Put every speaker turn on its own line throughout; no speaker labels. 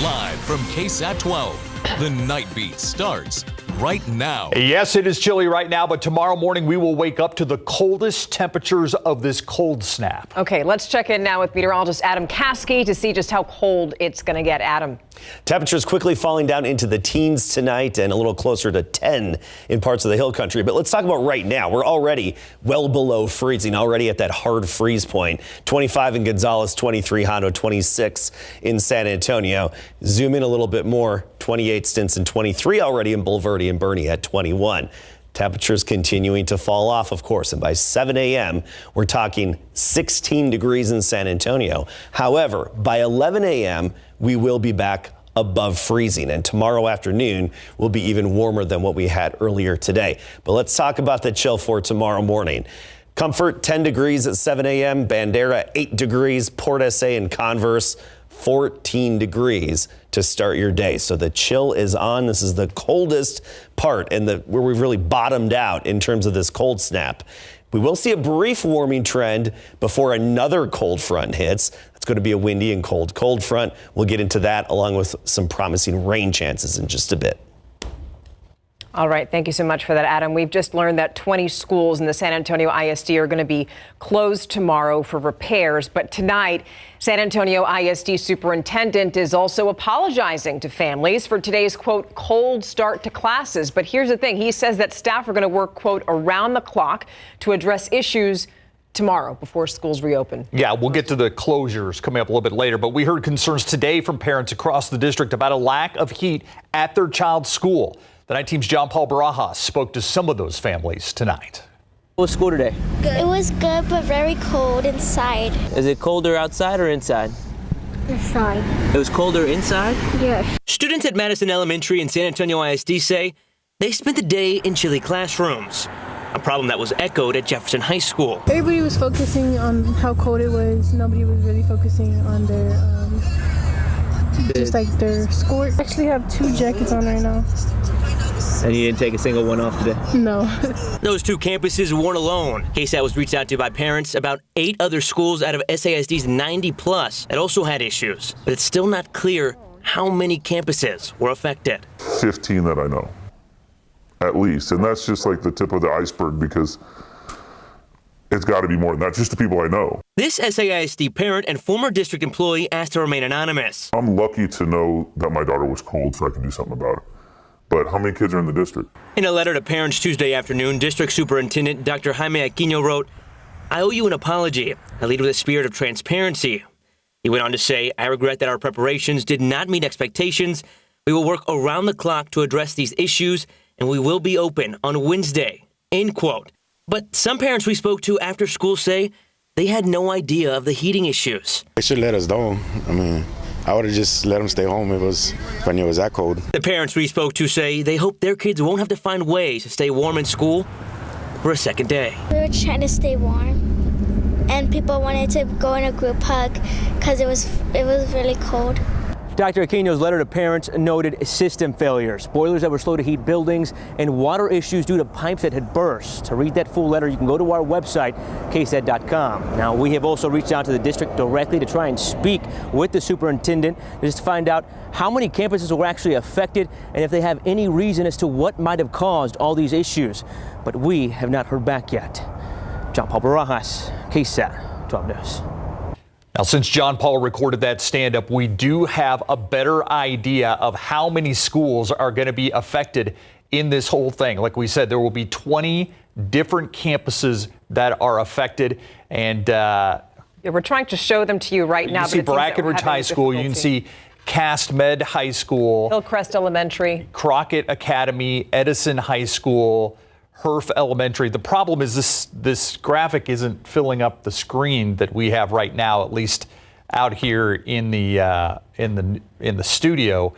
Live from KSAT 12, the Nightbeat starts right now.
Yes, it is chilly right now, but tomorrow morning we will wake up to the coldest temperatures of this cold snap.
Okay, let's check in now with meteorologist Adam Caskey to see just how cold it's going to get. Adam.
Temperatures quickly falling down into the teens tonight and a little closer to 10 in parts of the hill country. But let's talk about right now. We're already well below freezing, already at that hard freeze point. 25 in Gonzales, 23 Hondo, 26 in San Antonio. Zoom in a little bit more. 28 Stinson, 23 already in Bulverde and Bernie at 21. Temperatures continuing to fall off, of course, and by 7 a.m., we're talking 16 degrees in San Antonio. However, by 11 a.m., we will be back above freezing, and tomorrow afternoon will be even warmer than what we had earlier today. But let's talk about the chill for tomorrow morning. Comfort, 10 degrees at 7 a.m., Bandera, 8 degrees, Port SA and Converse, 14 degrees to start your day. So the chill is on. This is the coldest part and where we've really bottomed out in terms of this cold snap. We will see a brief warming trend before another cold front hits. It's going to be a windy and cold front. We'll get into that along with some promising rain chances in just a bit.
All right. Thank you so much for that, Adam. We've just learned that 20 schools in the San Antonio ISD are going to be closed tomorrow for repairs. But tonight, San Antonio ISD superintendent is also apologizing to families for today's, quote, cold start to classes. But here's the thing. He says that staff are going to work, quote, around the clock to address issues tomorrow before schools reopen.
Yeah, we'll get to the closures coming up a little bit later, but we heard concerns today from parents across the district about a lack of heat at their child's school. The Night Team's John Paul Barajas spoke to some of those families tonight.
How was school today?
Good. It was good, but very cold inside.
Is it colder outside or inside?
Inside.
It was colder inside?
Yes.
Students at Madison Elementary and San Antonio ISD say they spent the day in chilly classrooms, a problem that was echoed at Jefferson High School.
Everybody was focusing on how cold it was. Nobody was really focusing on their, just like their score. I actually have 2 jackets on right now.
And you didn't take a single one off today?
No.
Those 2 campuses weren't alone. KSAT was reached out to by parents about 8 other schools out of SAISD's 90+ that also had issues. But it's still not clear how many campuses were affected.
15 that I know, at least. And that's just like the tip of the iceberg because it's got to be more than that, just the people I know.
This SAISD parent and former district employee asked to remain anonymous.
I'm lucky to know that my daughter was cold so I can do something about it. But how many kids are in the district?
In a letter to parents Tuesday afternoon, District Superintendent Dr. Jaime Aquino wrote, "I owe you an apology. I lead with a spirit of transparency." He went on to say, "I regret that our preparations did not meet expectations. We will work around the clock to address these issues, and we will be open on Wednesday." End quote. But some parents we spoke to after school say they had no idea of the heating issues.
They should let us know. I mean, I would have just let them stay home if I knew it was that cold.
The parents we spoke to say they hope their kids won't have to find ways to stay warm in school for a second day.
We were trying to stay warm, and people wanted to go in a group hug because it was really cold.
Dr. Aquino's letter to parents noted system failures, boilers that were slow to heat buildings, and water issues due to pipes that had burst. To read that full letter, you can go to our website, KSAT.com. Now, we have also reached out to the district directly to try and speak with the superintendent just to find out how many campuses were actually affected and if they have any reason as to what might have caused all these issues. But we have not heard back yet. John Paul Barajas, KSAT 12 News.
Now, since John Paul recorded that stand-up, we do have a better idea of how many schools are going to be affected in this whole thing. Like we said, there will be 20 different campuses that are affected. And
we're trying to show them to you right now.
You see Brackenridge High School. You can see Cast Med High School.
Hillcrest Elementary.
Crockett Academy, Edison High School, Herf Elementary. The problem is this graphic isn't filling up the screen that we have right now, at least out here in the studio.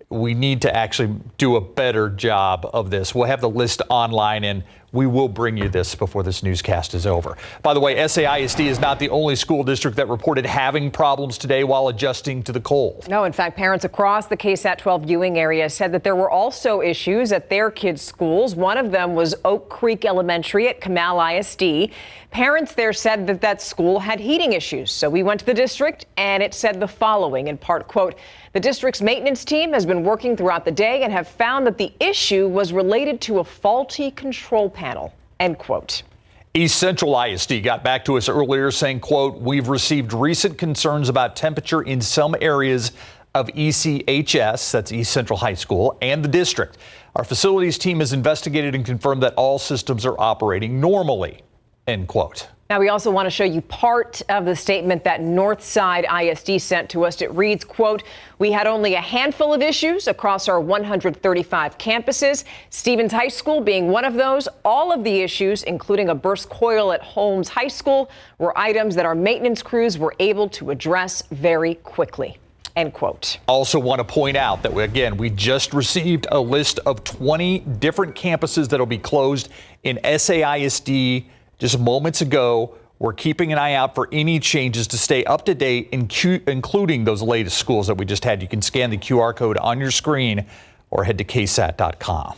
We need to actually do a better job of this. We'll have the list online, and We will bring you this before this newscast is over. By the way, SAISD is not the only school district that reported having problems today while adjusting to the cold.
No, in fact, parents across the KSAT 12 viewing area said that there were also issues at their kids' schools. One of them was Oak Creek Elementary at Kamal ISD. Parents there said that that school had heating issues. So we went to the district and it said the following, in part, quote, "The district's maintenance team has been working throughout the day and have found that the issue was related to a faulty control panel," end quote.
East Central ISD got back to us earlier saying, quote, "We've received recent concerns about temperature in some areas of ECHS," that's East Central High School, "and the district. Our facilities team has investigated and confirmed that all systems are operating normally," end quote.
Now, we also want to show you part of the statement that Northside ISD sent to us. It reads, quote, "We had only a handful of issues across our 135 campuses, Stevens High School being one of those. All of the issues, including a burst coil at Holmes High School, were items that our maintenance crews were able to address very quickly," end quote.
Also want to point out that, we just received a list of 20 different campuses that will be closed in SAISD just moments ago. We're keeping an eye out for any changes to stay up to date, including those latest schools that we just had. You can scan the QR code on your screen or head to KSAT.com.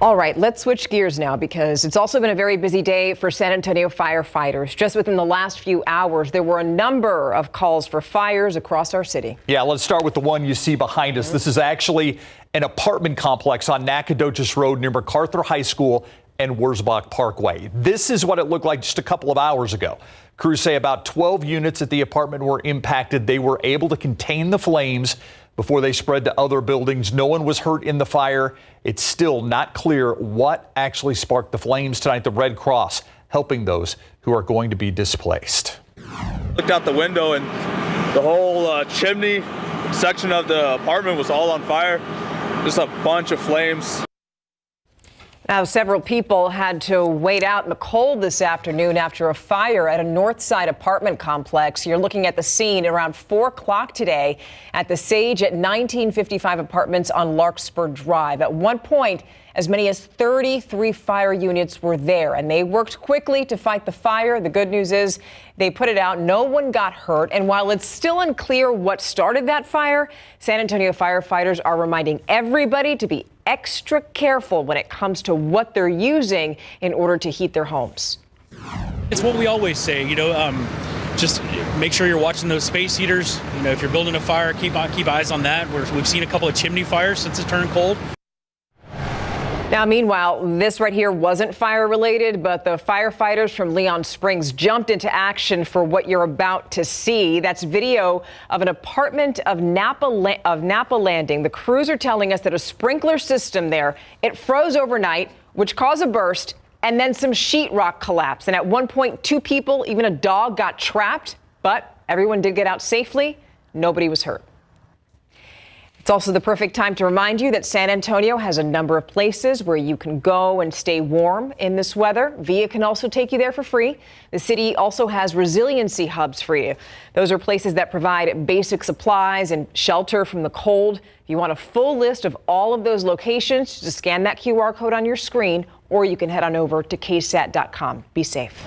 All right, let's switch gears now because it's also been a very busy day for San Antonio firefighters. Just within the last few hours, there were a number of calls for fires across our city.
Yeah, let's start with the one you see behind us. This is actually an apartment complex on Nacogdoches Road near MacArthur High School and Wurzbach Parkway. This is what it looked like just a couple of hours ago. Crews say about 12 units at the apartment were impacted. They were able to contain the flames before they spread to other buildings. No one was hurt in the fire. It's still not clear what actually sparked the flames tonight. The Red Cross helping those who are going to be displaced.
Looked out the window and the whole chimney section of the apartment was all on fire. Just a bunch of flames.
Now, several people had to wait out in the cold this afternoon after a fire at a Northside apartment complex. You're looking at the scene around 4 o'clock today at the Sage at 1955 Apartments on Larkspur Drive. At one point, as many as 33 fire units were there, and they worked quickly to fight the fire. The good news is they put it out. No one got hurt. And while it's still unclear what started that fire, San Antonio firefighters are reminding everybody to be extra careful when it comes to what they're using in order to heat their homes.
It's what we always say, just make sure you're watching those space heaters. If you're building a fire, keep eyes on that. We've seen a couple of chimney fires since it turned cold.
Now, meanwhile, this right here wasn't fire related, but the firefighters from Leon Springs jumped into action for what you're about to see. That's video of an apartment of Napa Landing. The crews are telling us that a sprinkler system there, it froze overnight, which caused a burst, and then some sheetrock collapsed. And at one point, 2 people, even a dog, got trapped, but everyone did get out safely. Nobody was hurt. It's also the perfect time to remind you that San Antonio has a number of places where you can go and stay warm in this weather. VIA can also take you there for free. The city also has resiliency hubs for you. Those are places that provide basic supplies and shelter from the cold. If you want a full list of all of those locations, just scan that QR code on your screen, or you can head on over to KSAT.com. Be safe.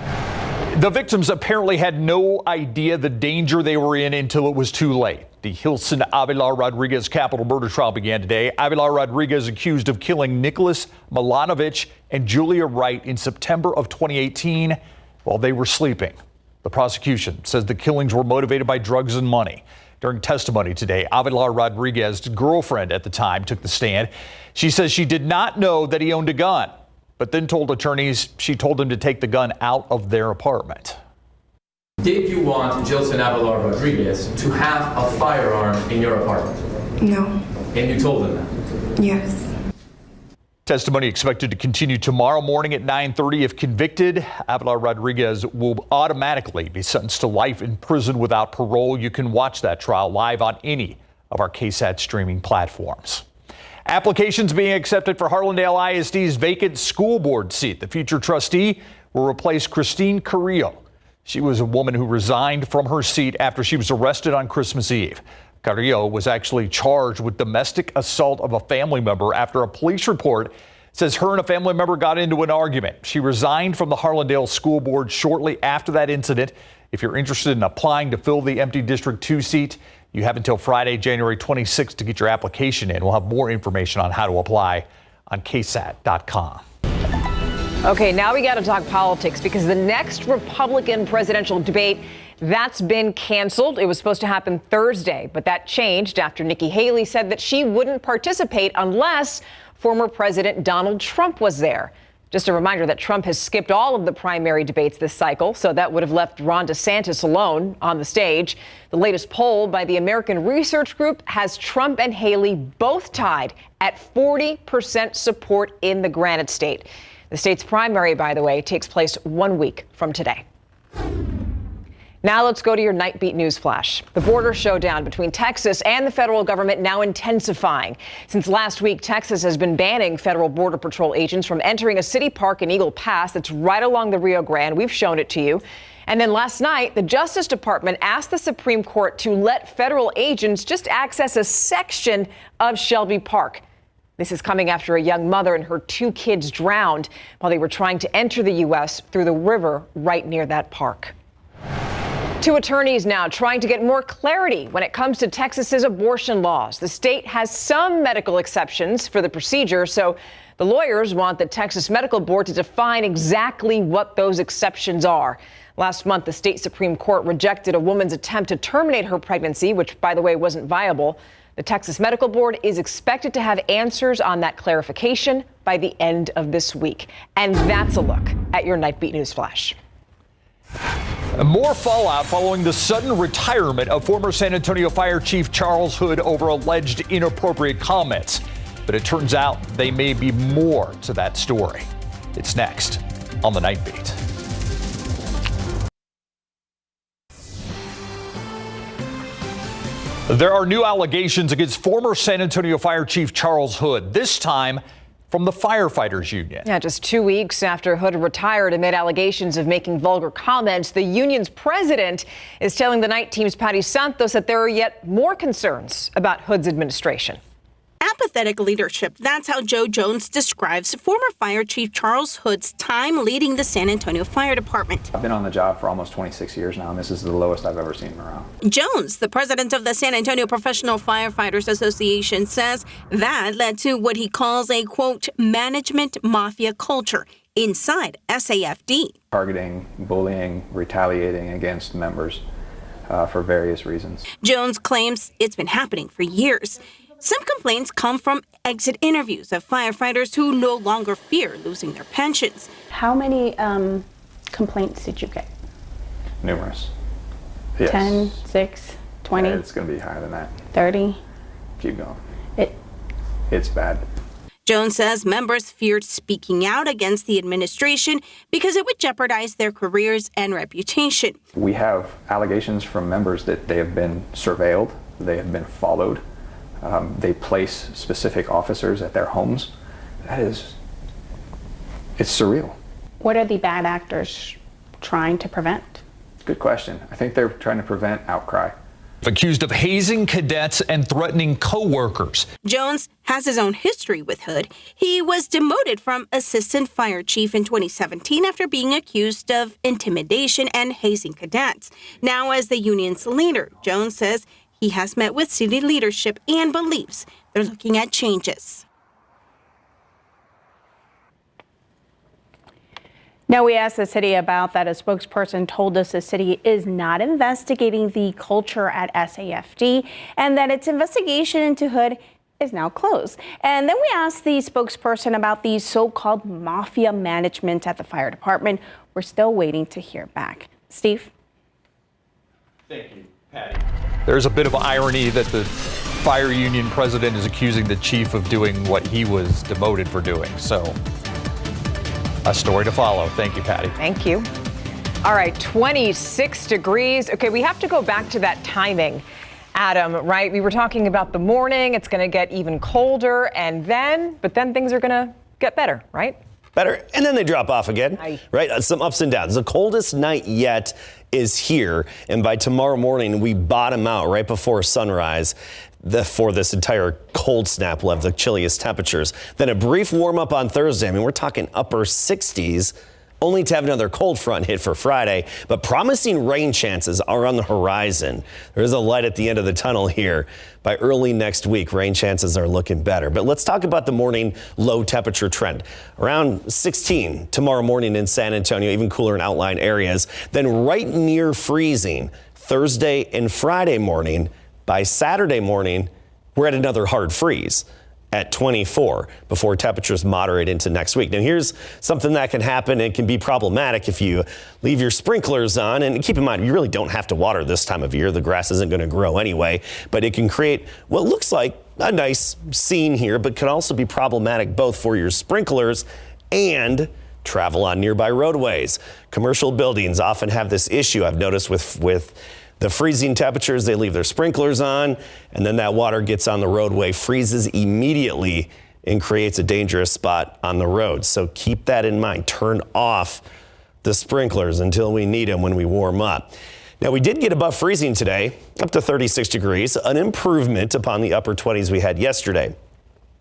The victims apparently had no idea the danger they were in until it was too late. The Hilson Avilar Rodriguez capital murder trial began today. Avilar Rodriguez accused of killing Nicholas Milanovic and Julia Wright in September of 2018 while they were sleeping. The prosecution says the killings were motivated by drugs and money. During testimony today, Avilar Rodriguez's girlfriend at the time took the stand. She says she did not know that he owned a gun, but then told attorneys she told him to take the gun out of their apartment.
Did you want Jilson Avilar Rodriguez to have a firearm in your apartment?
No.
And you told him that?
Yes.
Testimony expected to continue tomorrow morning at 9:30. If convicted, Avilar Rodriguez will automatically be sentenced to life in prison without parole. You can watch that trial live on any of our KSAT streaming platforms. Applications being accepted for Harlandale ISD's vacant school board seat. The future trustee will replace Christine Carrillo. She was a woman who resigned from her seat after she was arrested on Christmas Eve. Carrillo was actually charged with domestic assault of a family member after a police report says her and a family member got into an argument. She resigned from the Harlandale School Board shortly after that incident. If you're interested in applying to fill the empty District 2 seat, you have until Friday, January 26th to get your application in. We'll have more information on how to apply on KSAT.com.
Okay, now we got to talk politics because the next Republican presidential debate, that's been canceled. It was supposed to happen Thursday, but that changed after Nikki Haley said that she wouldn't participate unless former President Donald Trump was there. Just a reminder that Trump has skipped all of the primary debates this cycle, so that would have left Ron DeSantis alone on the stage. The latest poll by the American Research Group has Trump and Haley both tied at 40% support in the Granite State. The state's primary, by the way, takes place 1 week from today. Now let's go to your Nightbeat news flash. The border showdown between Texas and the federal government now intensifying. Since last week, Texas has been banning federal Border Patrol agents from entering a city park in Eagle Pass that's right along the Rio Grande. We've shown it to you. And then last night, the Justice Department asked the Supreme Court to let federal agents just access a section of Shelby Park. This is coming after a young mother and her 2 kids drowned while they were trying to enter the U.S. through the river right near that park. 2 attorneys now trying to get more clarity when it comes to Texas's abortion laws. The state has some medical exceptions for the procedure, so the lawyers want the Texas Medical Board to define exactly what those exceptions are. Last month, the state Supreme Court rejected a woman's attempt to terminate her pregnancy, which, by the way, wasn't viable. The Texas Medical Board is expected to have answers on that clarification by the end of this week. And that's a look at your Nightbeat News Flash.
More fallout following the sudden retirement of former San Antonio Fire Chief Charles Hood over alleged inappropriate comments. But it turns out they may be more to that story. It's next on the Nightbeat. There are new allegations against former San Antonio Fire Chief Charles Hood, this time from the firefighters union.
Yeah, just 2 weeks after Hood retired amid allegations of making vulgar comments, the union's president is telling the night team's Patty Santos that there are yet more concerns about Hood's administration.
Apathetic leadership. That's how Joe Jones describes former Fire Chief Charles Hood's time leading the San Antonio Fire Department.
I've been on the job for almost 26 years now, and this is the lowest I've ever seen morale.
Jones, the president of the San Antonio Professional Firefighters Association, says that led to what he calls a, quote, management mafia culture inside SAISD.
Targeting, bullying, retaliating against members for various reasons.
Jones claims it's been happening for years. Some complaints come from exit interviews of firefighters who no longer fear losing their pensions.
How many complaints did you get?
Numerous. Yes.
10, 6, 20?
It's going to be higher than that.
30?
Keep going. It's bad.
Jones says members feared speaking out against the administration because it would jeopardize their careers and reputation.
We have allegations from members that they have been surveilled, they have been followed. They place specific officers at their homes. It's surreal.
What are the bad actors trying to prevent?
Good question. I think they're trying to prevent outcry.
Accused of hazing cadets and threatening co-workers.
Jones has his own history with Hood. He was demoted from assistant fire chief in 2017 after being accused of intimidation and hazing cadets. Now, as the union's leader, Jones says he has met with city leadership and believes they're looking at changes.
Now, we asked the city about that. A spokesperson told us the city is not investigating the culture at SAISD and that its investigation into Hood is now closed. And then we asked the spokesperson about the so-called mafia management at the fire department. We're still waiting to hear back. Steve?
Thank you, Patty. There's a bit of irony that the fire union president is accusing the chief of doing what he was demoted for doing. So, a story to follow. Thank you, Patty.
Thank you. All right, 26 degrees. Okay, we have to go back to that timing, Adam, right? We were talking about the morning. It's going to get even colder, but then things are going to get better, right?
Better, and then they drop off again, right? Some ups and downs. The coldest night yet is here. And by tomorrow morning, we bottom out right before sunrise. For this entire cold snap, we'll have the chilliest temperatures. Then a brief warm up on Thursday. I mean, we're talking upper 60s, only to have another cold front hit for Friday. But promising rain chances are on the horizon. There is a light at the end of the tunnel here. By early next week, rain chances are looking better. But let's talk about the morning low temperature trend. Around 16 tomorrow morning in San Antonio, even cooler in outlying areas. Then right near freezing Thursday and Friday morning. By Saturday morning, we're at another hard freeze at 24 before temperatures moderate into next week. Now, here's something that can happen and can be problematic if you leave your sprinklers on. And keep in mind, you really don't have to water this time of year. The grass isn't going to grow anyway, but it can create what looks like a nice scene here, but can also be problematic both for your sprinklers and travel on nearby roadways. Commercial buildings often have this issue, I've noticed, with the freezing temperatures. They leave their sprinklers on, and then that water gets on the roadway, freezes immediately, and creates a dangerous spot on the road. So keep that in mind. Turn off the sprinklers until we need them when we warm up. Now, we did get above freezing today, up to 36 degrees, an improvement upon the upper 20s we had yesterday.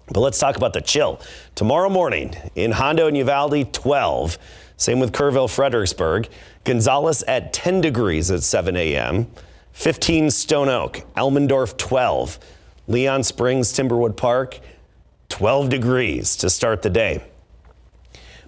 But let's talk about the chill. Tomorrow morning in Hondo and Uvalde, 12. Same with Kerrville, Fredericksburg. Gonzales at 10 degrees at 7 a.m. 15 Stone Oak. Elmendorf 12. Leon Springs, Timberwood Park 12 degrees to start the day.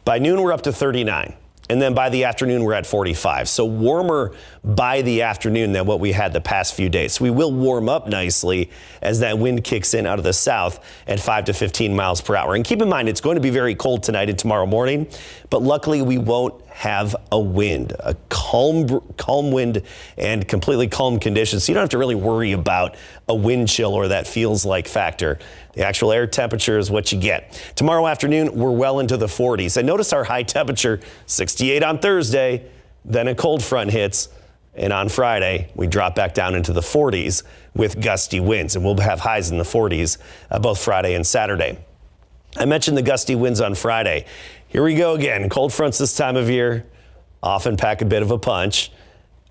By noon, we're up to 39. And then by the afternoon, we're at 45. So warmer by the afternoon than what we had the past few days. So we will warm up nicely as that wind kicks in out of the south at 5 to 15 miles per hour. And keep in mind, it's going to be very cold tonight and tomorrow morning, but luckily we won't have a wind, a calm wind and completely calm conditions. So you don't have to really worry about a wind chill or that feels like factor. The actual air temperature is what you get. Tomorrow afternoon, we're well into the 40s. And notice our high temperature, 68 on Thursday, then a cold front hits. And on Friday, we drop back down into the 40s with gusty winds. And we'll have highs in the 40s both Friday and Saturday. I mentioned the gusty winds on Friday. Here we go again. Cold fronts this time of year often pack a bit of a punch.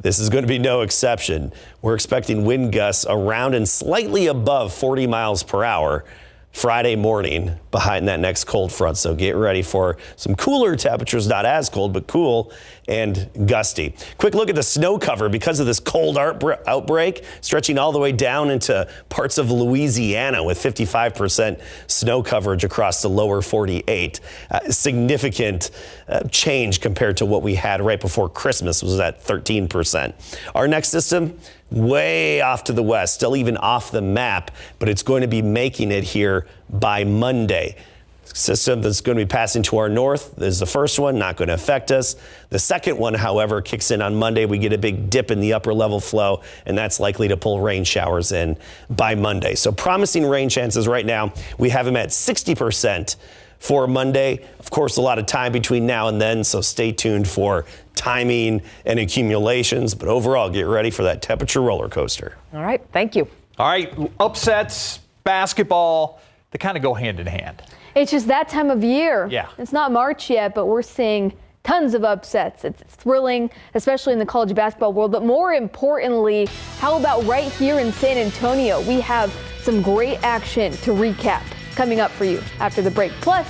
This is going to be no exception. We're expecting wind gusts around and slightly above 40 miles per hour Friday morning behind that next cold front. So get ready for some cooler temperatures, not as cold, but cool and gusty. Quick look at the snow cover because of this cold outbreak, stretching all the way down into parts of Louisiana with 55% snow coverage across the lower 48. Significant change compared to what we had right before Christmas, was at 13%. Our next system, way off to the west, still even off the map, but it's going to be making it here by Monday. System that's going to be passing to our north is the first one, not going to affect us. The second one, however, kicks in on Monday. We get a big dip in the upper level flow, and that's likely to pull rain showers in by Monday. So promising rain chances right now. We have them at 60% for Monday. Of course, a lot of time between now and then, so stay tuned for timing and accumulations. But overall, get ready for that temperature roller coaster.
All right, thank you.
All right, upsets, basketball, they kind of go hand in hand.
It's just that time of year.
Yeah.
It's not March yet, but we're seeing tons of upsets. It's thrilling, especially in the college basketball world. But more importantly, how about right here in San Antonio? We have some great action to recap coming up for you after the break. Plus,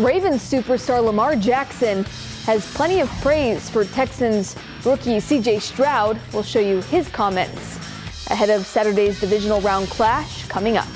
Ravens superstar Lamar Jackson has plenty of praise for Texans rookie C.J. Stroud. We'll show you his comments ahead of Saturday's divisional round clash coming up.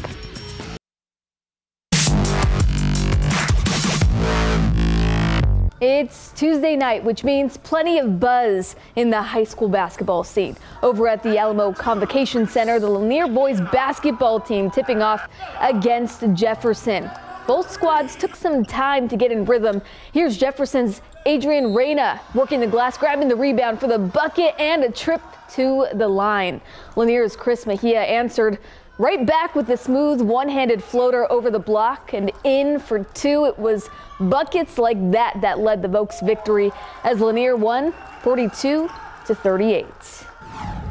It's Tuesday night, which means plenty of buzz in the high school basketball scene. Over at the Alamo Convocation Center, the Lanier boys basketball team tipping off against Jefferson. Both squads took some time to get in rhythm. Here's Jefferson's Adrian Reyna working the glass, grabbing the rebound for the bucket and a trip to the line. Lanier's Chris Mejia answered right back with the smooth one-handed floater over the block and in for two. It was buckets like that that led the Vokes victory as Lanier won 42-38.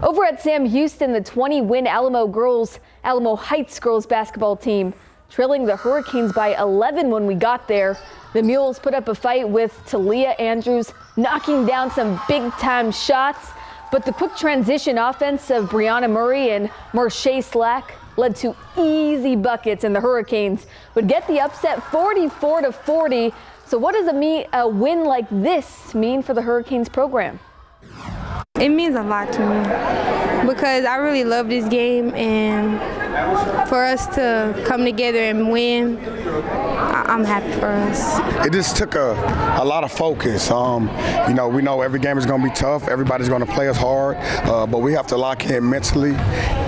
Over at Sam Houston, the 20-win Alamo Heights girls basketball team trailing the Hurricanes by 11 when we got there. The Mules put up a fight with Talia Andrews, knocking down some big-time shots. But the quick transition offense of Brianna Murray and Marche Slack led to easy buckets, and the Hurricanes would get the upset 44-40. So what does a win like this mean for the Hurricanes program?
It means a lot to me because I really love this game, and for us to come together and win, I'm happy for us.
It just took a lot of focus. We know every game is going to be tough. Everybody's going to play us hard, but we have to lock in mentally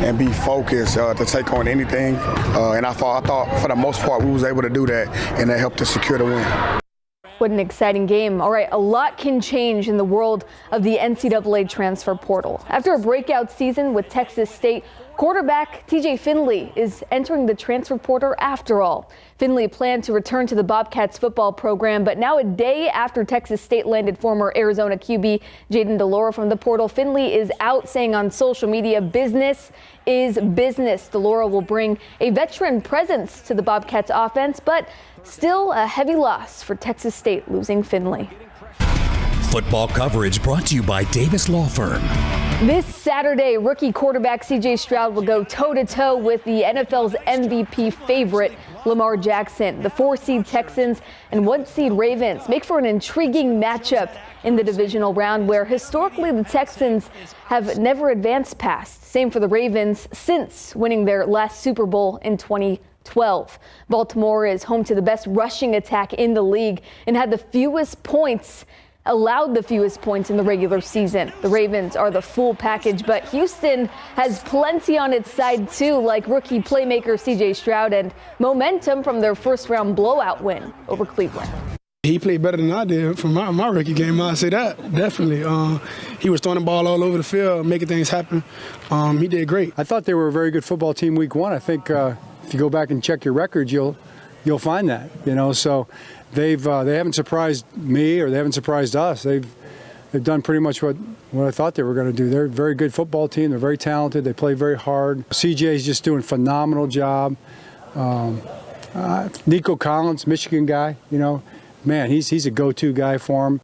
and be focused to take on anything. And I thought for the most part we was able to do that, and that helped us secure the win.
What an exciting game. All right, a lot can change in the world of the NCAA transfer portal. After a breakout season with Texas State, quarterback TJ Finley is entering the transfer portal after all. Finley planned to return to the Bobcats football program, but now a day after Texas State landed former Arizona QB Jaden DeLora from the portal, Finley is out saying on social media, business is business. DeLora will bring a veteran presence to the Bobcats offense, but still a heavy loss for Texas State losing Finley.
Football coverage brought to you by Davis Law Firm.
This Saturday, rookie quarterback C.J. Stroud will go toe-to-toe with the NFL's MVP favorite, Lamar Jackson. The 4-seed Texans and 1-seed Ravens make for an intriguing matchup in the divisional round where historically the Texans have never advanced past. Same for the Ravens since winning their last Super Bowl in 2012. Baltimore is home to the best rushing attack in the league and had allowed the fewest points in the regular season. The Ravens are the full package, but Houston has plenty on its side too, like rookie playmaker C.J. Stroud and momentum from their first-round blowout win over Cleveland.
He played better than I did from my rookie game. I'll say that, definitely. He was throwing the ball all over the field, making things happen. He did great.
I thought they were a very good football team week one. I think if you go back and check your records, you'll find that, so they haven't surprised me or they haven't surprised us. They've done pretty much what I thought they were going to do. They're a very good football team. They're very talented. They play very hard. CJ's just doing a phenomenal job. Nico Collins, Michigan guy, man, he's a go-to guy for him.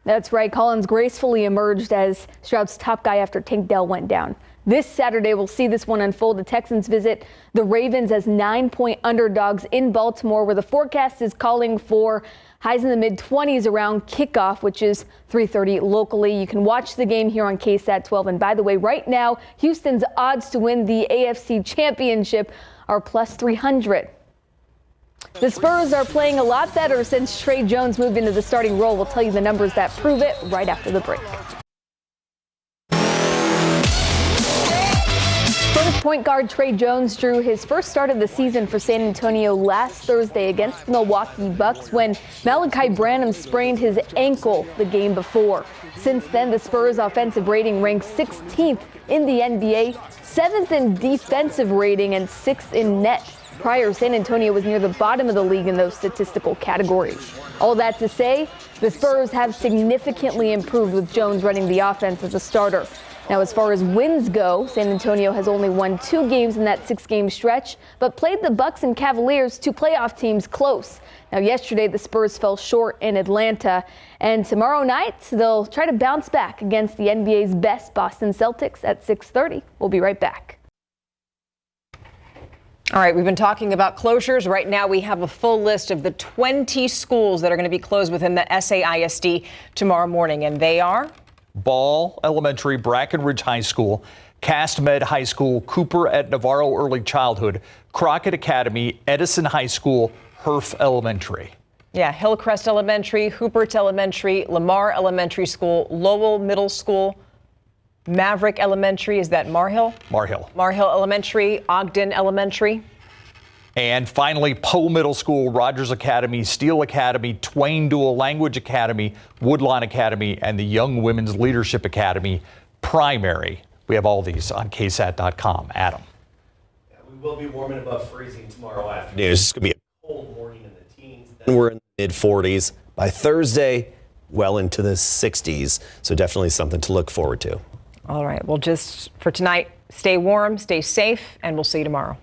That's right. Collins gracefully emerged as Stroud's top guy after Tank Dell went down. This Saturday, we'll see this one unfold. The Texans visit the Ravens as 9-point underdogs in Baltimore, where the forecast is calling for highs in the mid-20s around kickoff, which is 3:30 locally. You can watch the game here on KSAT 12. And by the way, right now, Houston's odds to win the AFC Championship are plus 300. The Spurs are playing a lot better since Tre Jones moved into the starting role. We'll tell you the numbers that prove it right after the break. Spurs point guard Tre Jones drew his first start of the season for San Antonio last Thursday against the Milwaukee Bucks when Malachi Branham sprained his ankle the game before. Since then, the Spurs' offensive rating ranks 16th in the NBA, 7th in defensive rating, and 6th in net. Prior, San Antonio was near the bottom of the league in those statistical categories. All that to say, the Spurs have significantly improved with Jones running the offense as a starter. Now, as far as wins go, San Antonio has only won 2 games in that 6-game stretch, but played the Bucks and Cavaliers, 2 playoff teams, close. Now, yesterday, the Spurs fell short in Atlanta, and tomorrow night, they'll try to bounce back against the NBA's best Boston Celtics at 6:30. We'll be right back.
All right, we've been talking about closures. Right now, we have a full list of the 20 schools that are going to be closed within the SAISD tomorrow morning, and they are
Ball Elementary, Brackenridge High School, Cast Med High School, Cooper at Navarro Early Childhood, Crockett Academy, Edison High School, Herf Elementary.
Yeah, Hillcrest Elementary, Hooper's Elementary, Lamar Elementary School, Lowell Middle School, Maverick Elementary, is that Marhill?
Marhill.
Marhill Elementary, Ogden Elementary.
And finally, Poe Middle School, Rogers Academy, Steele Academy, Twain Dual Language Academy, Woodlawn Academy, and the Young Women's Leadership Academy Primary. We have all these on KSAT.com. Adam.
Yeah, we will be warming above freezing tomorrow afternoon. It's going to be a cold morning in the teens. Then we're in the mid-40s. By Thursday, well into the 60s. So definitely something to look forward to.
All right. Well, just for tonight, stay warm, stay safe, and we'll see you tomorrow.